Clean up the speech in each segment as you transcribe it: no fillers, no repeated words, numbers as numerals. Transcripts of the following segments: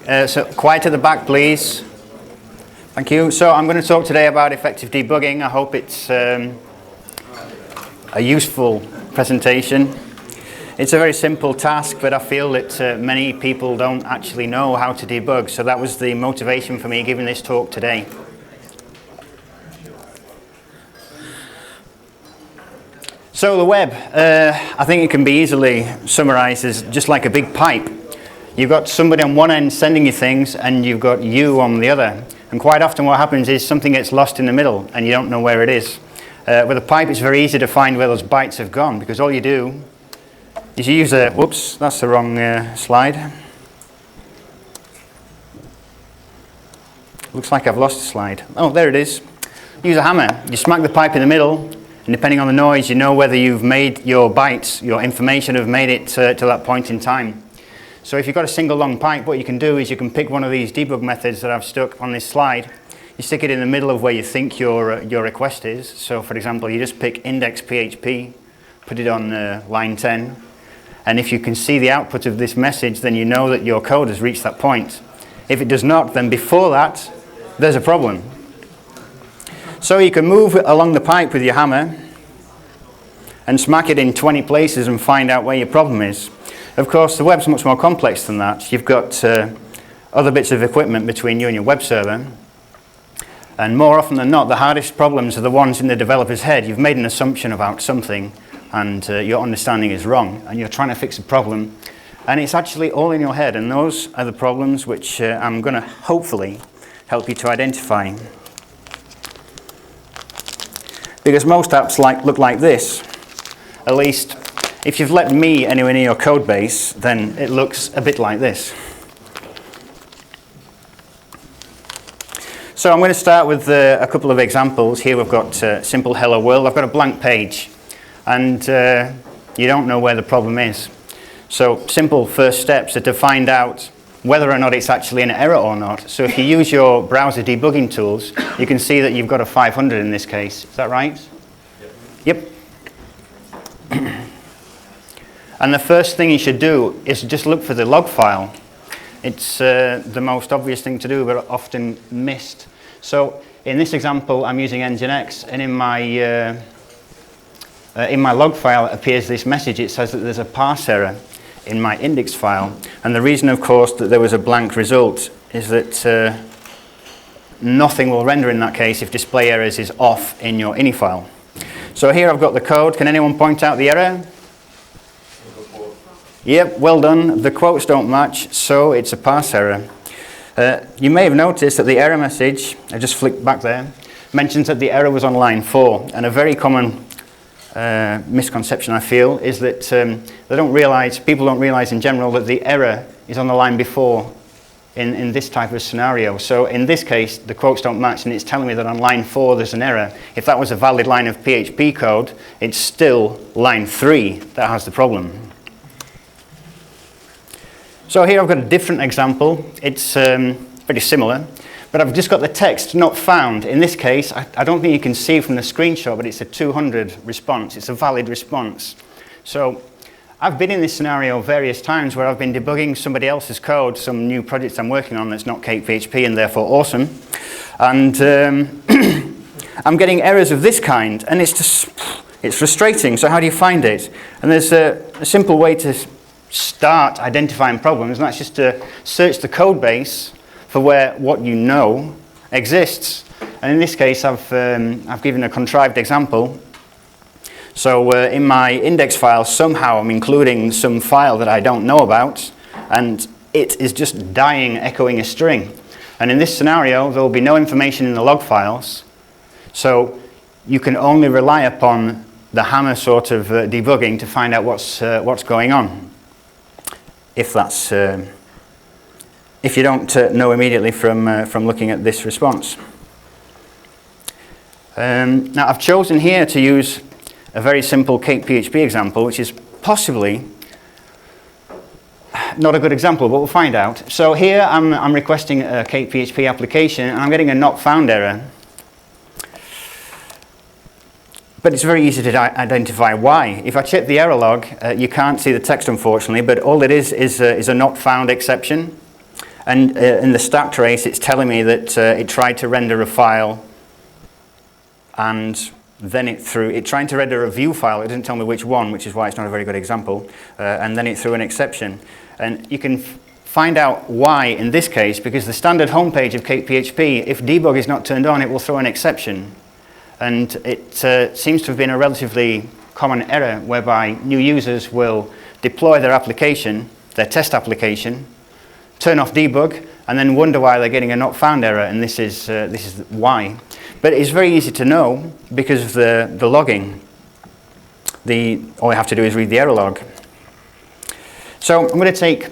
So quiet at the back, please. Thank you. So I'm going to talk today about effective debugging. I hope it's a useful presentation. It's a very simple task, but I feel that many people don't actually know how to debug. So that was the motivation for me giving this talk today. So the web, I think it can be easily summarized as just like a big pipe. You've got somebody on one end sending you things, and you've got you on the other. And quite often what happens is something gets lost in the middle, and you don't know where it is. With a pipe, it's very easy to find where those bytes have gone, because all you do is you use a, whoops, that's the wrong slide. Looks like I've lost a slide. Oh, there it is. Use a hammer. You smack the pipe in the middle, and depending on the noise, you know whether you've made your bytes, your information have made it to that point in time. So if you've got a single long pipe, what you can do is you can pick one of these debug methods that I've stuck on this slide. You stick it in the middle of where you think your request is. So for example, you just pick index PHP, put it on line 10, and if you can see the output of this message, then you know that your code has reached that point. If it does not, then before that, there's a problem. So you can move along the pipe with your hammer and smack it in 20 places and find out where your problem is. Of course, the web's much more complex than that. You've got other bits of equipment between you and your web server. And more often than not, the hardest problems are the ones in the developer's head. You've made an assumption about something, and your understanding is wrong, and you're trying to fix a problem. And it's actually all in your head, and those are the problems which I'm going to hopefully help you to identify. Because most apps look like this. At least, if you've let me anywhere near your code base, then it looks a bit like this. So I'm going to start with a couple of examples. Here we've got simple hello world. I've got a blank page, and you don't know where the problem is. So simple first steps are to find out whether or not it's actually an error or not. So if you use your browser debugging tools, you can see that you've got a 500 in this case. Is that right? Yep. And the first thing you should do is just look for the log file. It's the most obvious thing to do, but often missed. So in this example, I'm using Nginx, and in my log file appears this message. It says that there's a parse error in my index file. And the reason, of course, that there was a blank result is that nothing will render in that case if display errors is off in your ini file. So here I've got the code. Can anyone point out the error? Yep, well done. The quotes don't match, so it's a parse error. You may have noticed that the error message, I just flicked back there, mentions that the error was on line 4. And a very common misconception, I feel, is that people don't realize in general that the error is on the line before in this type of scenario. So in this case, the quotes don't match, and it's telling me that on line 4 there's an error. If that was a valid line of PHP code, it's still line 3 that has the problem. So here I've got a different example. It's pretty similar, but I've just got the text not found. In this case, I don't think you can see from the screenshot, but it's a 200 response. It's a valid response. So I've been in this scenario various times where I've been debugging somebody else's code, some new project I'm working on that's not CakePHP and therefore awesome. And I'm getting errors of this kind, and it's frustrating. So how do you find it? And there's a simple way to start identifying problems, and that's just to search the code base for where what you know exists. And in this case, I've given a contrived example. So in my index file, somehow I'm including some file that I don't know about, and it is just dying, echoing a string. And in this scenario, there will be no information in the log files, so you can only rely upon the hammer sort of debugging to find out what's going on. If you don't know immediately from looking at this response. Now I've chosen here to use a very simple CakePHP example, which is possibly not a good example, but we'll find out. So here I'm requesting a CakePHP application, and I'm getting a not found error. But it's very easy to identify why. If I check the error log, you can't see the text, unfortunately, but all it is a not found exception. And in the stack trace, it's telling me that it tried to render a file, and then it tried to render a view file. It doesn't tell me which one, which is why it's not a very good example. And then it threw an exception. And you can find out why in this case, because the standard homepage of CakePHP, if debug is not turned on, it will throw an exception. And it seems to have been a relatively common error whereby new users will deploy their application, their test application, turn off debug, and then wonder why they're getting a not found error, and this is why. But it's very easy to know because of the logging. All you have to do is read the error log. So I'm going to take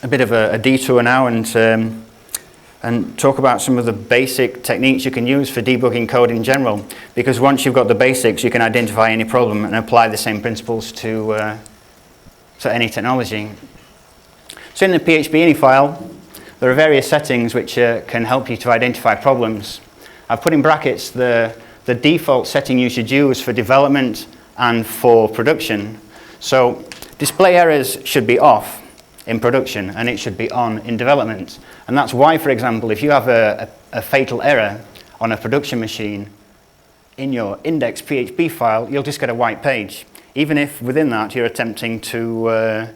a bit of a detour now and talk about some of the basic techniques you can use for debugging code in general, because once you've got the basics, you can identify any problem and apply the same principles to any technology. So in the PHP ini file, there are various settings which can help you to identify problems. I've put in brackets the default setting you should use for development and for production. So display errors should be off in production and it should be on in development. And that's why, for example, if you have a fatal error on a production machine in your index.php file, you'll just get a white page, even if within that you're attempting to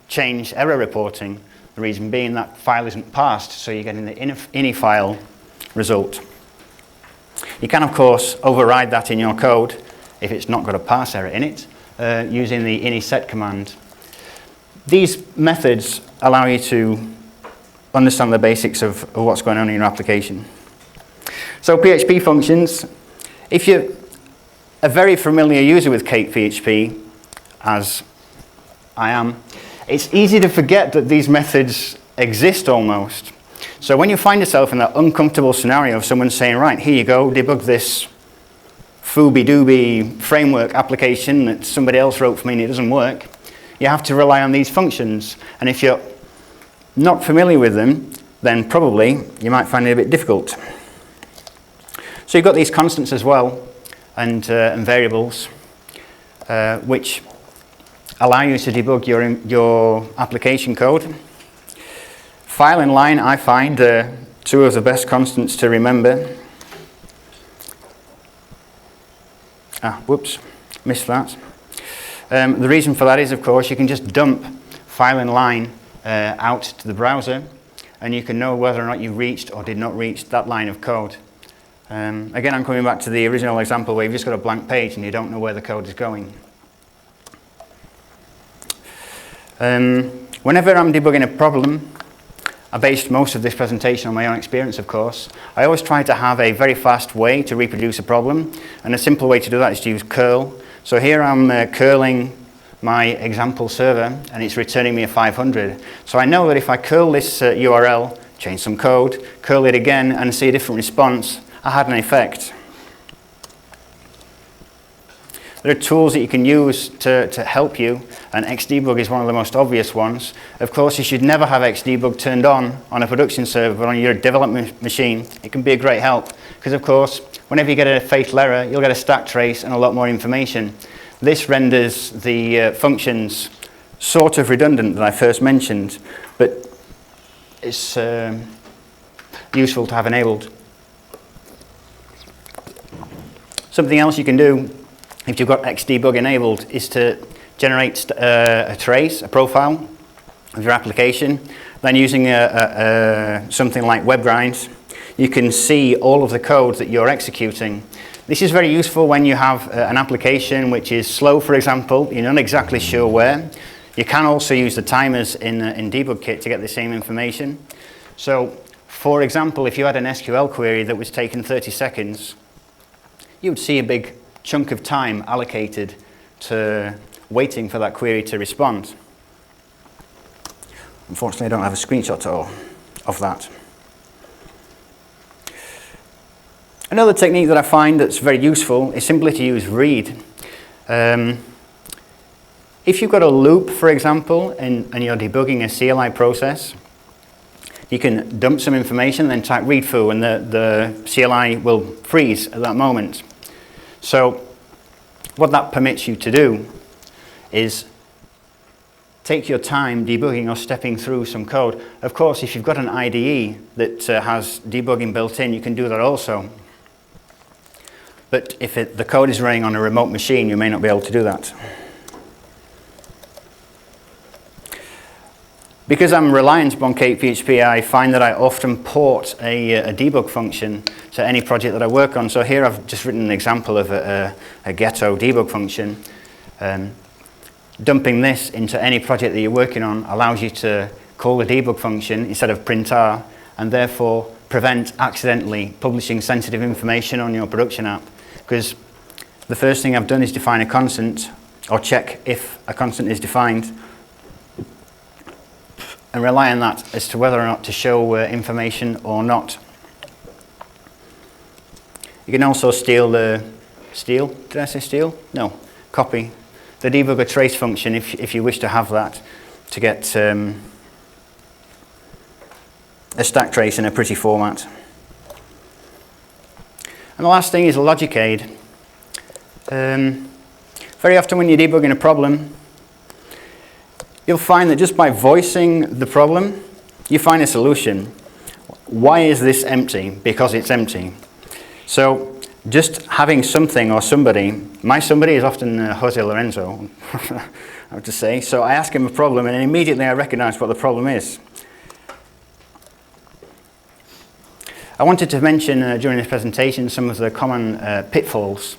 change error reporting. The reason being that file isn't parsed, so you're getting the ini file result. You can, of course, override that in your code if it's not got a parse error in it, using the ini set command. These methods allow you to understand the basics of what's going on in your application. So PHP functions, if you're a very familiar user with CakePHP, as I am, it's easy to forget that these methods exist almost. So when you find yourself in that uncomfortable scenario of someone saying, right, here you go, debug this fooby-dooby framework application that somebody else wrote for me and it doesn't work, you have to rely on these functions. And if you're not familiar with them, then probably you might find it a bit difficult. So you've got these constants as well, and variables, which allow you to debug your application code. File and line, I find, two of the best constants to remember. Whoops, missed that. The reason for that is, of course, you can just dump file and line out to the browser, and you can know whether or not you reached or did not reach that line of code. Again, I'm coming back to the original example where you've just got a blank page and you don't know where the code is going. Whenever I'm debugging a problem, I based most of this presentation on my own experience, of course. I always try to have a very fast way to reproduce a problem, and a simple way to do that is to use curl. So here I'm curling my example server, and it's returning me a 500. So I know that if I curl this URL, change some code, curl it again, and see a different response, I had an effect. There are tools that you can use to help you, and Xdebug is one of the most obvious ones. Of course, you should never have Xdebug turned on a production server, but on your development machine, it can be a great help. Because, of course, whenever you get a fatal error, you'll get a stack trace and a lot more information. This renders the functions sort of redundant that I first mentioned, but it's useful to have enabled. Something else you can do if you've got Xdebug enabled is to generate a trace, a profile of your application. Then using something like WebGrind, you can see all of the code that you're executing. This is very useful when you have an application which is slow, for example. You're not exactly sure where. You can also use the timers in DebugKit to get the same information. So, for example, if you had an SQL query that was taking 30 seconds, you would see a big chunk of time allocated to waiting for that query to respond. Unfortunately, I don't have a screenshot of that. Another technique that I find that's very useful is simply to use read. If you've got a loop, for example, and you're debugging a CLI process, you can dump some information, then type read foo, and the CLI will freeze at that moment. So what that permits you to do is take your time debugging or stepping through some code. Of course, if you've got an IDE that has debugging built in, you can do that also. But if the code is running on a remote machine, you may not be able to do that. Because I'm reliant upon CakePHP, I find that I often port a debug function to any project that I work on. So here I've just written an example of a ghetto debug function. Dumping this into any project that you're working on allows you to call the debug function instead of print_r, and therefore prevent accidentally publishing sensitive information on your production app. Because the first thing I've done is define a constant, or check if a constant is defined, and rely on that as to whether or not to show information or not. You can also copy the debugger trace function if you wish to have that, to get a stack trace in a pretty format. And the last thing is logic aid. Very often when you're debugging a problem, you'll find that just by voicing the problem, you find a solution. Why is this empty? Because it's empty. So just having something or somebody, my somebody is often Jose Lorenzo, I have to say. So I ask him a problem and immediately I recognize what the problem is. I wanted to mention during this presentation some of the common pitfalls.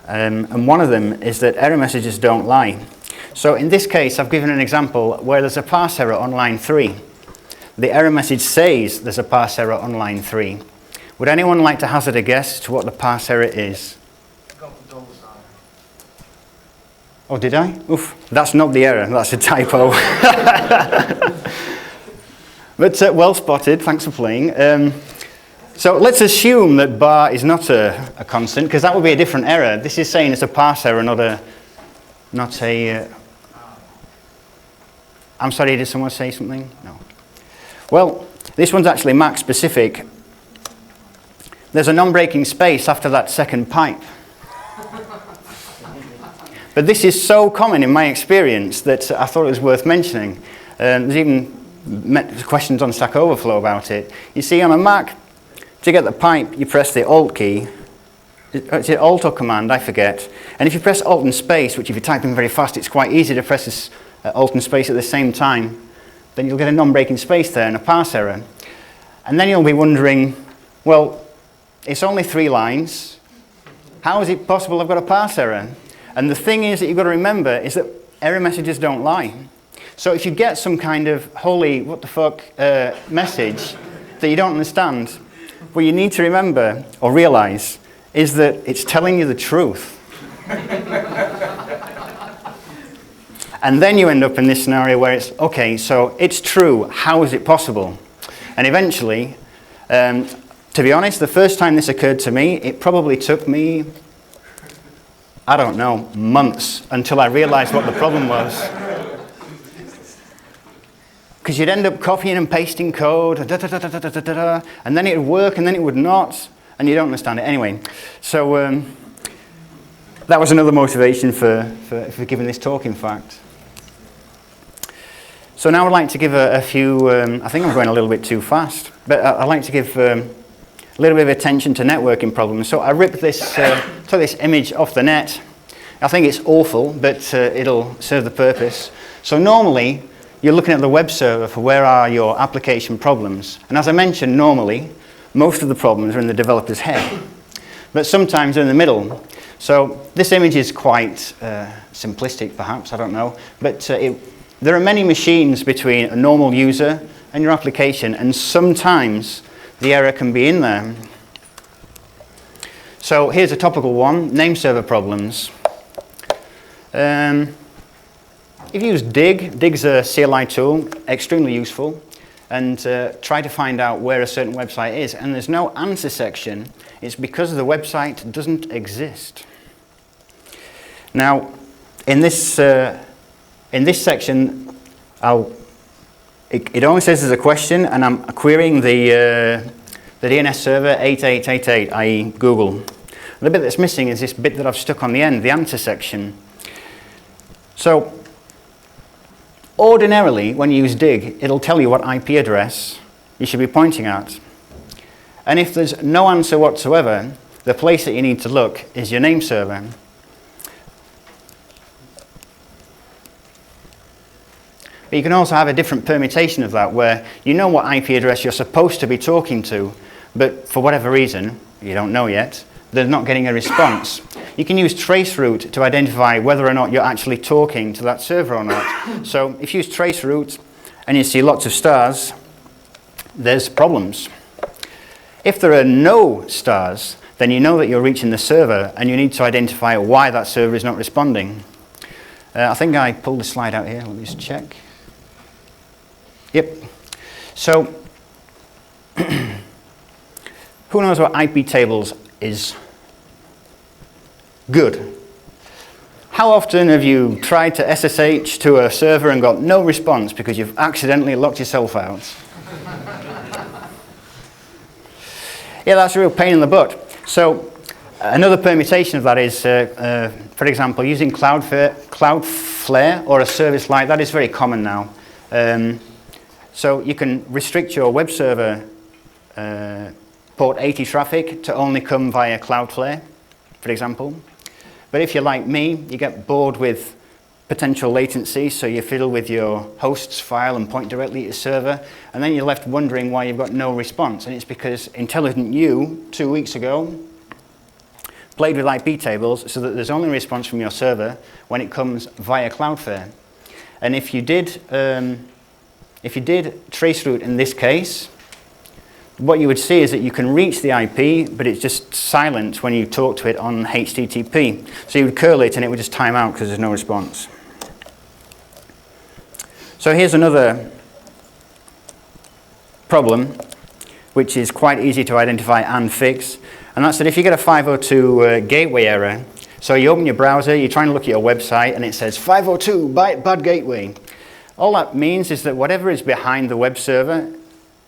And one of them is that error messages don't lie. So in this case, I've given an example where there's a parse error on line 3. The error message says there's a parse error on line 3. Would anyone like to hazard a guess to what the parse error is? Oh, did I? Oof, that's not the error, that's a typo. But well spotted, thanks for playing. So let's assume that bar is not a constant, because that would be a different error. This is saying it's a parse error, not a I'm sorry, did someone say something? No. Well, this one's actually Mac specific. There's a non-breaking space after that second pipe. But this is so common in my experience that I thought it was worth mentioning. There's even questions on Stack Overflow about it. You see, on a Mac, to get the pipe, you press the Alt key. Is it Alt or Command? I forget. And if you press Alt and space, which if you're typing very fast, it's quite easy to press this Alt and space at the same time, then you'll get a non-breaking space there and a parse error. And then you'll be wondering, well, it's only 3 lines. How is it possible I've got a parse error? And the thing is that you've got to remember is that error messages don't lie. So if you get some kind of holy what the fuck message that you don't understand, what you need to remember or realize is that it's telling you the truth. And then you end up in this scenario where it's, okay, so it's true, how is it possible? And eventually, to be honest, the first time this occurred to me, it probably took me, I don't know, months until I realized what the problem was. Because you'd end up copying and pasting code, and then it would work, and then it would not, and you don't understand it. Anyway, so that was another motivation for giving this talk, in fact. So now I'd like to give a few, I think I'm going a little bit too fast, but I'd like to give a little bit of attention to networking problems. So I ripped this, took this image off the net. I think it's awful, but it'll serve the purpose. So normally, you're looking at the web server for where are your application problems. And as I mentioned, normally, most of the problems are in the developer's head. But sometimes they're in the middle. So this image is quite simplistic, perhaps, I don't know. But there are many machines between a normal user and your application, and sometimes the error can be in there. So here's a topical one, name server problems. If you use Dig, Dig's a CLI tool, extremely useful, and try to find out where a certain website is, and there's no answer section, it's because the website doesn't exist. Now, in this section, it only says there's a question, and I'm querying the DNS server 8888, i.e. Google. The bit that's missing is this bit that I've stuck on the end, the answer section. So Ordinarily, when you use dig, it'll tell you what IP address you should be pointing at. And if there's no answer whatsoever, the place that you need to look is your name server. But you can also have a different permutation of that, where you know what IP address you're supposed to be talking to, but for whatever reason, you don't know yet, they're not getting a response. You can use traceroute to identify whether or not you're actually talking to that server or not. So if you use traceroute and you see lots of stars, there's problems. If there are no stars, then you know that you're reaching the server and you need to identify why that server is not responding. I think I pulled the slide out here. Let me just check. Yep. So who knows what IP tables is? Good. How often have you tried to SSH to a server and got no response because you've accidentally locked yourself out? Yeah, that's a real pain in the butt. So another permutation of that is, for example, using Cloudflare or a service like that is very common now. So you can restrict your web server port 80 traffic to only come via Cloudflare, for example. But if you're like me, you get bored with potential latency, so you fiddle with your host's file and point directly at your server, and then you're left wondering why you've got no response. And it's because intelligent you, 2 weeks ago, played with IP tables so that there's only a response from your server when it comes via Cloudflare. And if you did traceroute in this case, what you would see is that you can reach the IP, but it's just silent when you talk to it on HTTP. So you would curl it and it would just time out because there's no response. So here's another problem, which is quite easy to identify and fix. And that's that if you get a 502 gateway error, so you open your browser, you're trying to look at your website, and it says 502 bad gateway. All that means is that whatever is behind the web server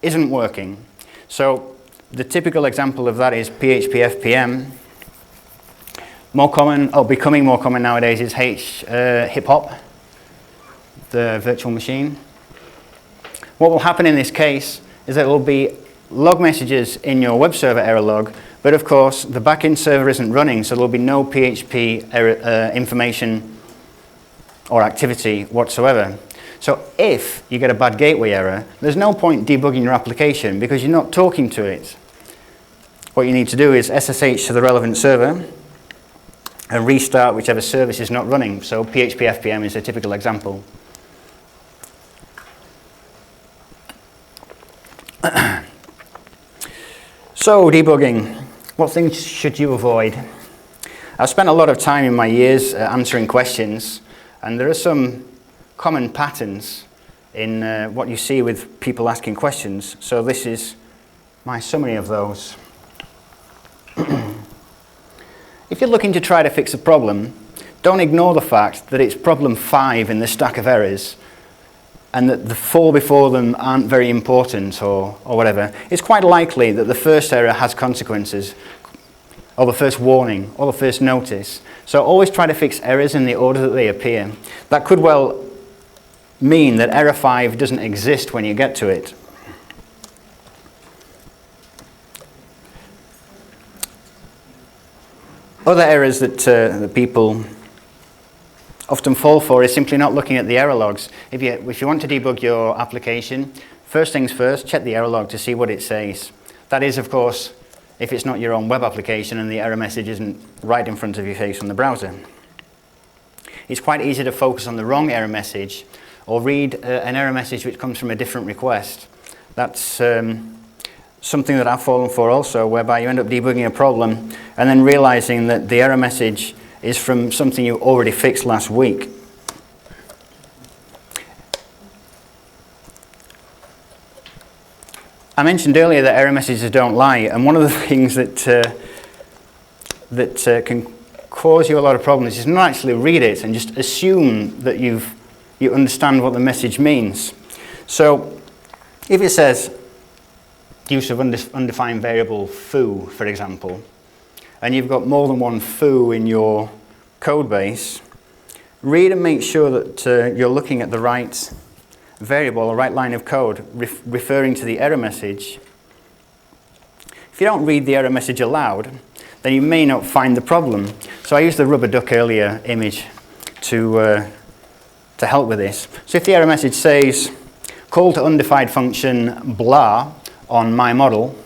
isn't working. So the typical example of that is PHP FPM. More common, or becoming more common nowadays, is hip hop, the virtual machine. What will happen in this case is that there will be log messages in your web server error log, but of course the backend server isn't running, so there will be no PHP error, information or activity whatsoever. So if you get a bad gateway error, there's no point debugging your application because you're not talking to it. What you need to do is SSH to the relevant server and restart whichever service is not running. So PHP FPM is a typical example. So debugging, what things should you avoid? I've spent a lot of time in my years answering questions, and there are some common patterns in what you see with people asking questions. So this is my summary of those. If you're looking to try to fix a problem, don't ignore the fact that it's problem 5 in the stack of errors and that the 4 before them aren't very important or whatever. It's quite likely that the first error has consequences, or the first warning, or the first notice. So always try to fix errors in the order that they appear. That could well mean that error 5 doesn't exist when you get to it. Other errors that people often fall for is simply not looking at the error logs. If you want to debug your application, first things first, check the error log to see what it says. That is, of course, if it's not your own web application and the error message isn't right in front of your face on the browser. It's quite easy to focus on the wrong error message or read an error message which comes from a different request. That's something that I've fallen for also, whereby you end up debugging a problem and then realizing that the error message is from something you already fixed last week. I mentioned earlier that error messages don't lie, and one of the things that can cause you a lot of problems is not actually read it and just assume that you understand what the message means. So if it says use of undefined variable foo, for example, and you've got more than one foo in your code base, read and make sure that you're looking at the right variable or right line of code referring to the error message. If you don't read the error message aloud, then you may not find the problem. So I used the rubber duck earlier image to help with this. So if the error message says call to undefined function blah on my model,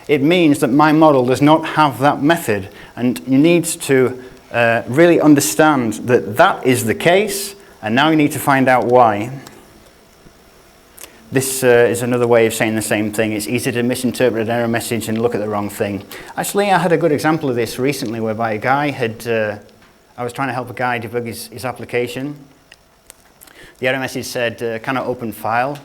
it means that my model does not have that method, and you need to really understand that that is the case, and now you need to find out why. This is another way of saying the same thing. It's easy to misinterpret an error message and look at the wrong thing. Actually, I had a good example of this recently whereby a guy had, I was trying to help a guy debug his application. The error message said, cannot open file,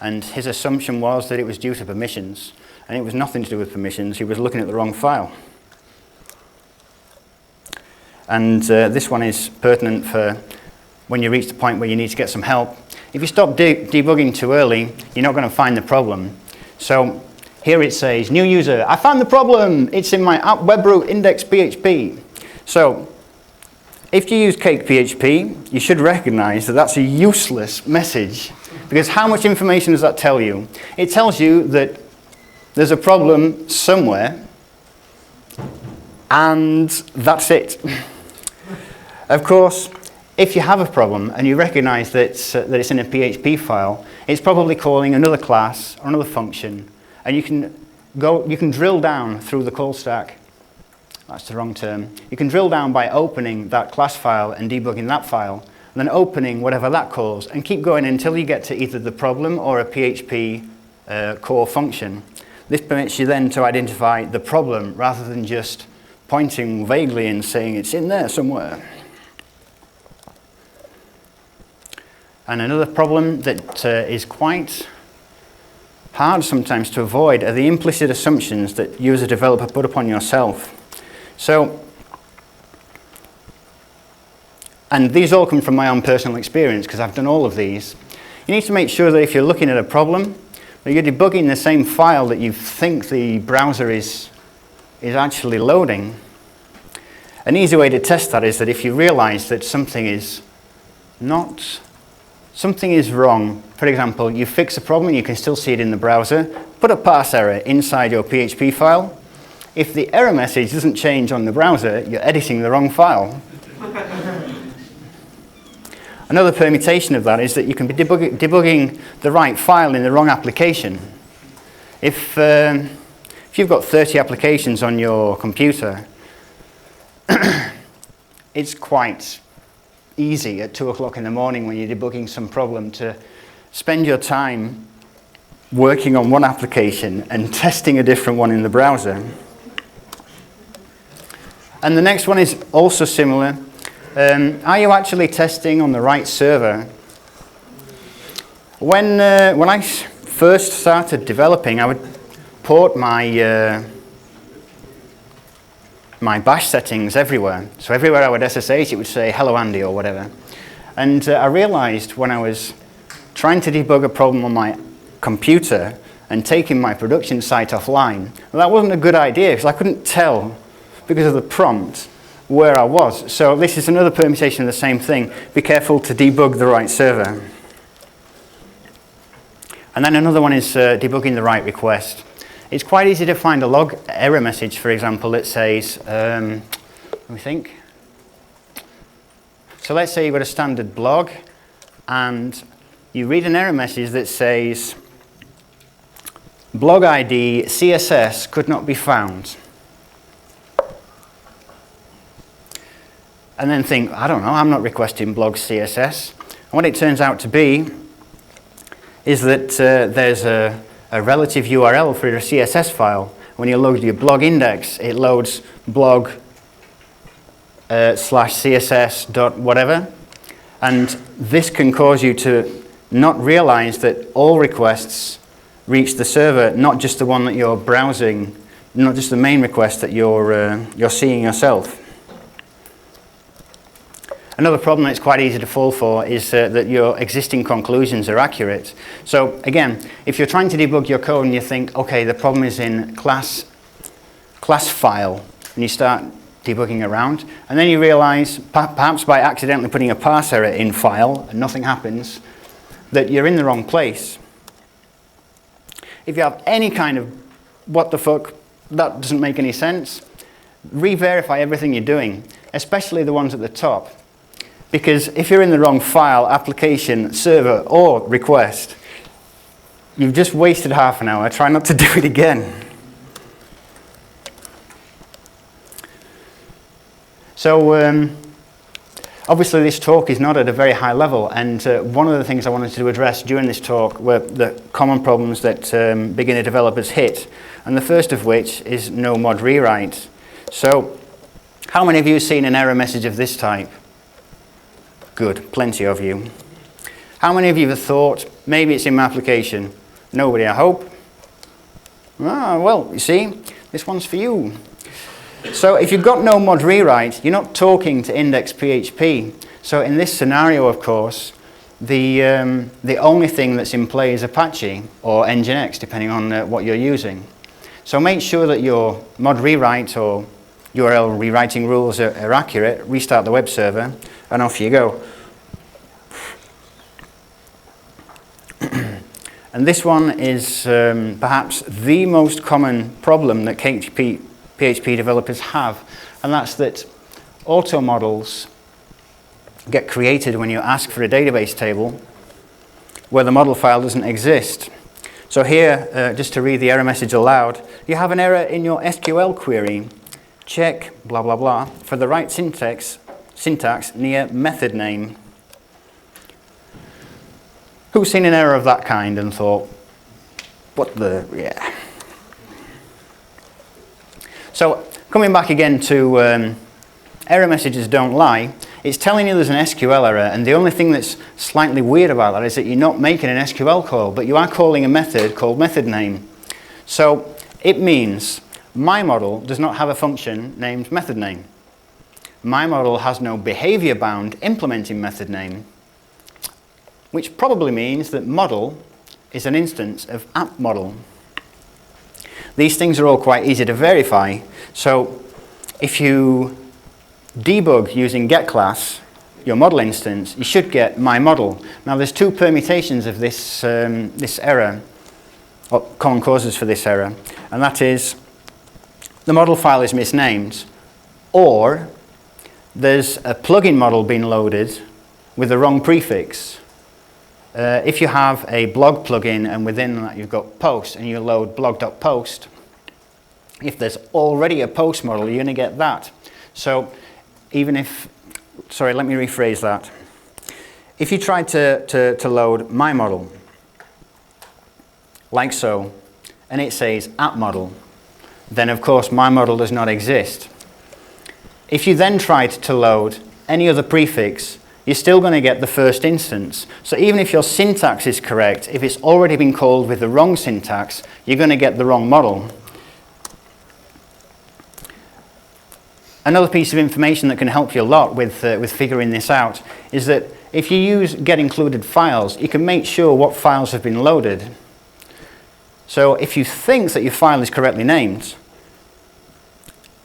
and his assumption was that it was due to permissions, and it was nothing to do with permissions. He was looking at the wrong file. And this one is pertinent for when you reach the point where you need to get some help. If you stop debugging too early, you're not going to find the problem. So here it says, new user, I found the problem. It's in my app web root index PHP. So if you use CakePHP, you should recognize that that's a useless message, because how much information does that tell you? It tells you that there's a problem somewhere, and that's it. Of course, if you have a problem and you recognize that it's in a PHP file, it's probably calling another class or another function, and you can drill down through the call stack. That's the wrong term. You can drill down by opening that class file and debugging that file, and then opening whatever that calls, and keep going until you get to either the problem or a PHP core function. This permits you then to identify the problem rather than just pointing vaguely and saying it's in there somewhere. And another problem that is quite hard sometimes to avoid are the implicit assumptions that you as a developer put upon yourself. So, and these all come from my own personal experience because I've done all of these. You need to make sure that if you're looking at a problem, that you're debugging the same file that you think the browser is actually loading. An easy way to test that is that if you realize that something is wrong. For example, you fix a problem, you can still see it in the browser, put a parse error inside your PHP file. If the error message doesn't change on the browser, you're editing the wrong file. Another permutation of that is that you can be debugging the right file in the wrong application. If you've got 30 applications on your computer, it's quite easy at 2 o'clock in the morning when you're debugging some problem to spend your time working on one application and testing a different one in the browser. And the next one is also similar. Are you actually testing on the right server? When I first started developing, I would port my bash settings everywhere. So everywhere I would SSH, it would say, hello Andy, or whatever. And I realized when I was trying to debug a problem on my computer and taking my production site offline, well, that wasn't a good idea because I couldn't tell, because of the prompt, where I was. So this is another permutation of the same thing. Be careful to debug the right server. And then another one is debugging the right request. It's quite easy to find a log error message, for example, that says, let me think. So let's say you've got a standard blog, and you read an error message that says, blog ID CSS could not be found. And then think, I don't know, I'm not requesting blog CSS. And what it turns out to be is that there's a relative URL for your CSS file. When you load your blog index, it loads blog /css dot whatever. And this can cause you to not realize that all requests reach the server, not just the one that you're browsing, not just the main request that you're seeing yourself. Another problem that's quite easy to fall for is that your existing conclusions are accurate. So again, if you're trying to debug your code and you think, okay, the problem is in class file, and you start debugging around, and then you realize, perhaps by accidentally putting a parse error in file and nothing happens, that you're in the wrong place. If you have any kind of what the fuck, that doesn't make any sense, re-verify everything you're doing, especially the ones at the top. Because if you're in the wrong file, application, server, or request, you've just wasted half an hour. Try not to do it again. So obviously this talk is not at a very high level, and one of the things I wanted to address during this talk were the common problems that beginner developers hit, and the first of which is no mod rewrite. So how many of you have seen an error message of this type? Good, plenty of you. How many of you have thought, maybe it's in my application? Nobody, I hope. Ah, well, you see, this one's for you. So if you've got no mod rewrite, you're not talking to index.php. So in this scenario, of course, the only thing that's in play is Apache or Nginx, depending on what you're using. So make sure that your mod rewrite or URL rewriting rules are accurate, restart the web server, and off you go. And this one is perhaps the most common problem that PHP developers have, and that's that auto models get created when you ask for a database table where the model file doesn't exist. So here, just to read the error message aloud, you have an error in your SQL query. Check blah blah blah for the right syntax near method name. Who's seen an error of that kind and thought, what the, yeah. So coming back again to error messages don't lie, it's telling you there's an SQL error, and the only thing that's slightly weird about that is that you're not making an SQL call, but you are calling a method called method name. So it means my model does not have a function named method name. My model has no behavior bound implementing method name, which probably means that model is an instance of app model. These things are all quite easy to verify. So if you debug using getClass, your model instance, you should get my model. Now there's two permutations of this, this error, or common causes for this error, and that is the model file is misnamed, or there's a plugin model being loaded with the wrong prefix. If you have a blog plugin and within that you've got post and you load blog.post, if there's already a post model, you're going to get that. So even if, sorry, let me rephrase that. If you try to load my model, like so, and it says app model, then of course my model does not exist. If you then tried to load any other prefix, you're still going to get the first instance. So even if your syntax is correct, if it's already been called with the wrong syntax, you're going to get the wrong model. Another piece of information that can help you a lot with figuring this out is that if you use getIncludedFiles, you can make sure what files have been loaded. So if you think that your file is correctly named,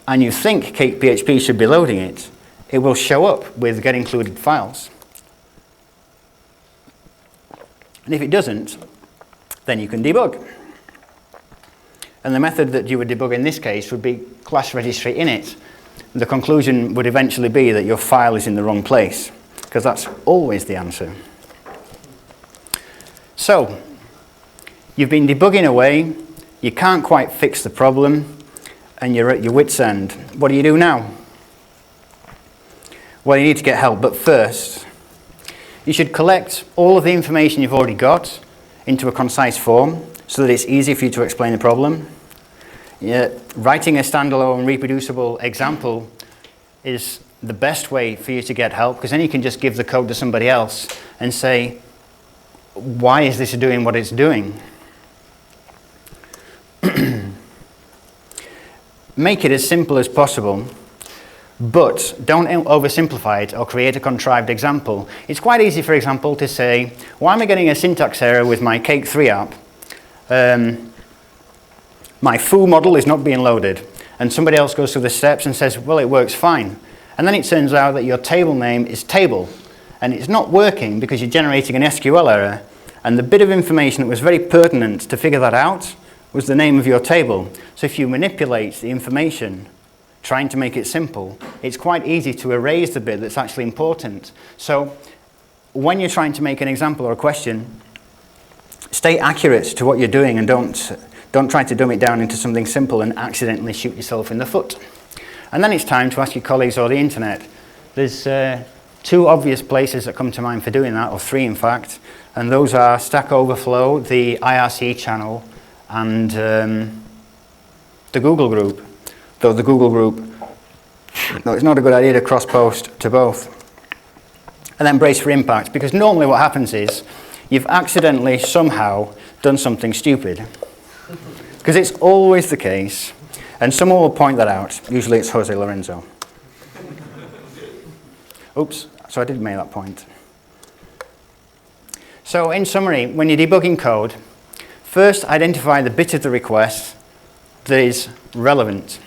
and you think CakePHP should be loading it, it will show up with getIncludedFiles. And if it doesn't, then you can debug. And the method that you would debug in this case would be class registry init. The conclusion would eventually be that your file is in the wrong place, because that's always the answer. So, you've been debugging away, you can't quite fix the problem, and you're at your wit's end. What do you do now? Well, you need to get help, but first, you should collect all of the information you've already got into a concise form so that it's easy for you to explain the problem. Writing a standalone reproducible example is the best way for you to get help, because then you can just give the code to somebody else and say, why is this doing what it's doing? Make it as simple as possible, but don't oversimplify it or create a contrived example. It's quite easy, for example, to say, why am I getting a syntax error with my Cake 3 app? My foo model is not being loaded. and somebody else goes through the steps and says, well, it works fine. And then it turns out that your table name is table, and it's not working because you're generating an SQL error, and the bit of information that was very pertinent to figure that out was the name of your table. So if you manipulate the information, trying to make it simple, it's quite easy to erase the bit that's actually important. So when you're trying to make an example or a question, stay accurate to what you're doing and don't try to dumb it down into something simple and accidentally shoot yourself in the foot. And then it's time to ask your colleagues or the internet. There's two obvious places that come to mind for doing that, or three in fact, and those are Stack Overflow, the IRC channel, and the Google group. Though the Google group, no, it's not a good idea to cross-post to both. And then brace for impact, because normally what happens is you've accidentally somehow done something stupid. Because it's always the case, and someone will point that out. Usually it's Jose Lorenzo. Oops, so I did make that point. So in summary, when you're debugging code, first identify the bit of the request that is relevant.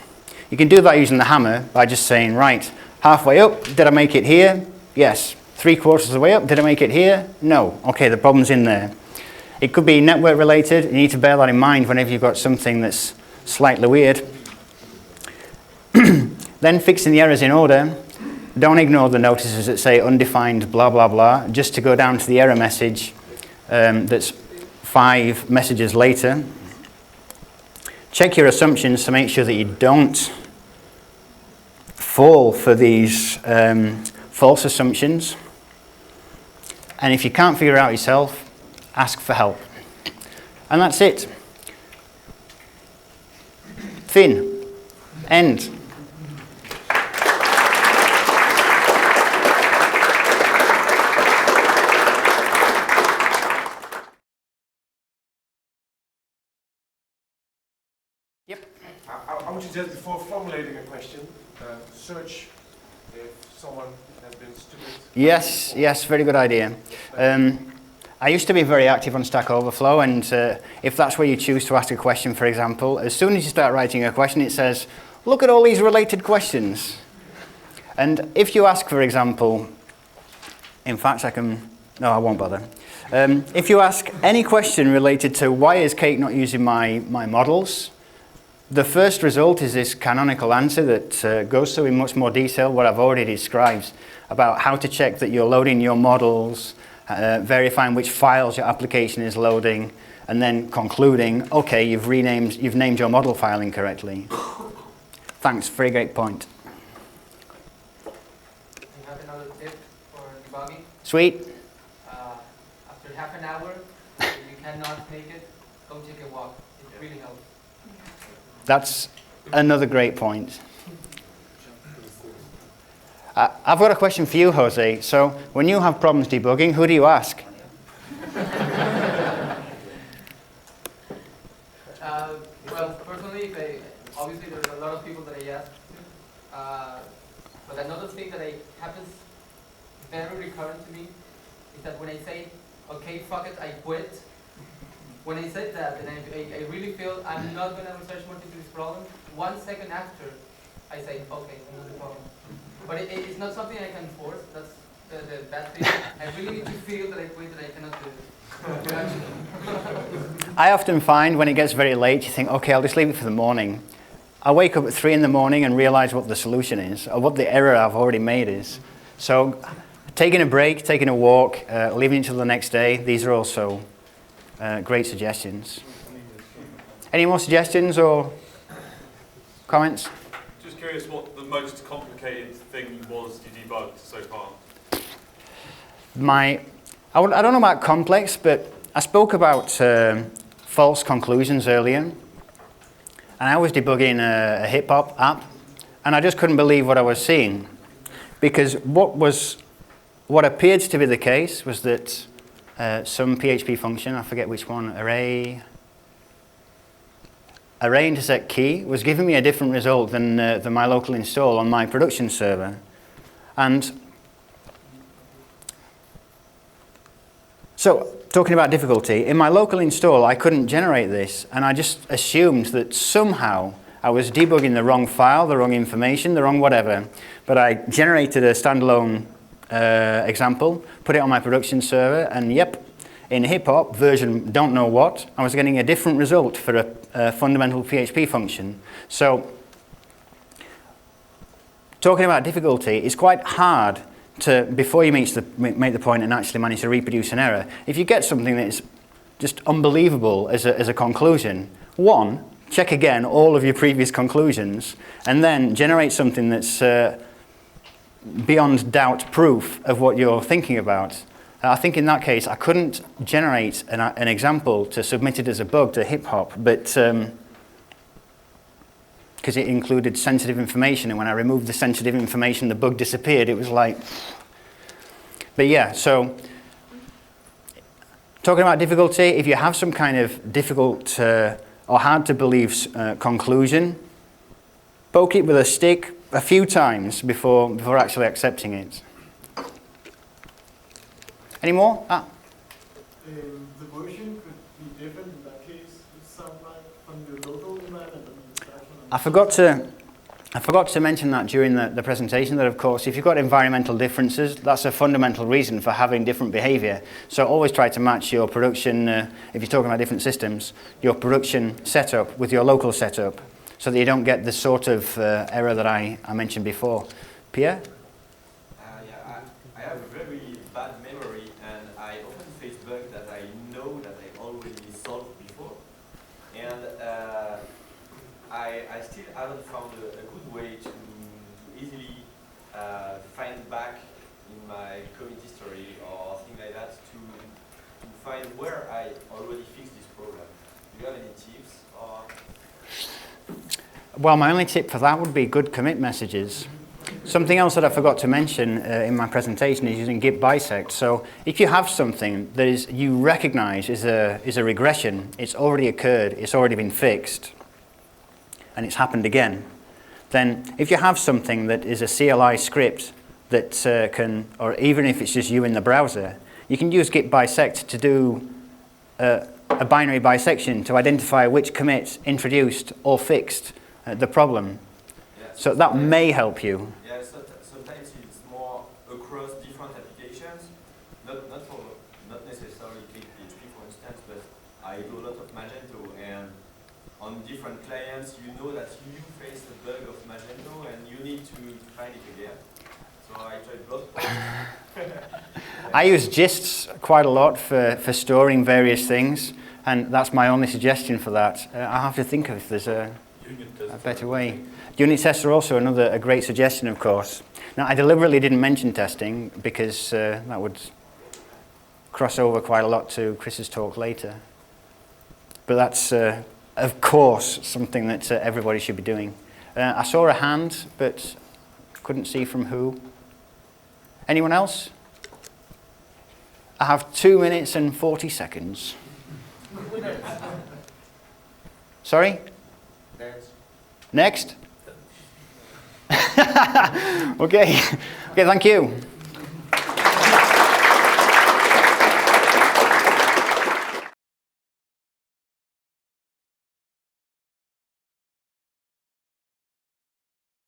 You can do that using the hammer by just saying, right, halfway up, did I make it here? Yes. 3/4 of the way up, did I make it here? No. Okay, the problem's in there. It could be network related. You need to bear that in mind whenever you've got something that's slightly weird. Then fixing the errors in order. Don't ignore the notices that say undefined blah blah blah, just to go down to the error message that's 5 messages later. Check your assumptions to make sure that you don't fall for these false assumptions. And if you can't figure it out yourself, ask for help. And that's it. Fin. End. Yep. I would suggest before formulating a question, search if someone has been stupid. Yes, yes, very good idea. I used to be very active on Stack Overflow, and if that's where you choose to ask a question, for example, as soon as you start writing a question, it says, look at all these related questions. And if you ask, for example, in fact, no, I won't bother. If you ask any question related to why is Cake not using my models, the first result is this canonical answer that goes through in much more detail what I've already described about how to check that you're loading your models, verifying which files your application is loading, and then concluding, okay, you've named your model file incorrectly. Thanks, very great point. You have another tip for debugging? Sweet. After half an hour, if you cannot make it, go take a walk. It really helps. That's another great point. I've got a question for you, Jose. So when you have problems debugging, who do you ask? Well, personally, obviously there's a lot of people that I ask to. But another thing that happens very recurrent to me is that when I say, okay, fuck it, I quit. When I said that, and I really feel I'm not going to research more into this problem, 1 second after, I say, okay, another problem. But it's not something I can force. That's the bad thing. I really need to feel that I quit, that I cannot do it. I often find when it gets very late, you think, okay, I'll just leave it for the morning. I wake up at 3 in the morning and realize what the solution is, or what the error I've already made is. So taking a break, taking a walk, leaving it till the next day, these are also great suggestions. Any more suggestions or comments? Just curious what the most complicated thing was you debugged so far. I don't know about complex, but I spoke about false conclusions earlier. And I was debugging a hip-hop app, and I just couldn't believe what I was seeing. Because what appeared to be the case was that some PHP function, I forget which one, array intersect key, was giving me a different result than my local install on my production server. And so, talking about difficulty, in my local install I couldn't generate this, and I just assumed that somehow I was debugging the wrong file, the wrong information, the wrong whatever. But I generated a standalone example, put it on my production server, and yep, in hip-hop version don't know what, I was getting a different result for a fundamental PHP function. So, talking about difficulty, it's quite hard to, before you make the point and actually manage to reproduce an error, if you get something that is just unbelievable as a conclusion, one, check again all of your previous conclusions, and then generate something that's beyond doubt proof of what you're thinking about. I think in that case, I couldn't generate an example to submit it as a bug to hip-hop, but because it included sensitive information, and when I removed the sensitive information, the bug disappeared. It was like, but yeah, so talking about difficulty, if you have some kind of difficult or hard to believe conclusion, poke it with a stick a few times before actually accepting it. Any more? The version could be different in that case. It sounds like from the local environment. I forgot to mention that during the presentation, that of course if you've got environmental differences, that's a fundamental reason for having different behavior. So always try to match your production, if you're talking about different systems, your production setup with your local setup, so that you don't get the sort of error that I mentioned before. Pierre? I have a very bad memory, and I often face bugs that I know that I already solved before. And I still haven't found a good way to easily find back in my commit history or things like that to find where I already fixed this problem. Do you have any tips? Or? Well, my only tip for that would be good commit messages. Something else that I forgot to mention in my presentation is using git bisect. So if you have something that is you recognize is a regression, it's already occurred, it's already been fixed, and it's happened again, then if you have something that is a CLI script that can, or even if it's just you in the browser, you can use git bisect to do a binary bisection to identify which commit introduced or fixed the problem. Yeah, so that may help you. Yeah, sometimes it's more across different applications, not necessarily CakePHP for instance, but I do a lot of Magento, and on different clients you know that you face a bug of Magento and you need to find it again. So I tried blog posts. I use gists quite a lot for storing various things, and that's my only suggestion for that. I have to think of if there's a better way. Unit tests are also a great suggestion, of course. Now, I deliberately didn't mention testing because that would cross over quite a lot to Chris's talk later. But that's, of course, something that everybody should be doing. I saw a hand, but couldn't see from who. Anyone else? I have 2 minutes and 40 seconds. Sorry? Next? Okay. Okay, thank you.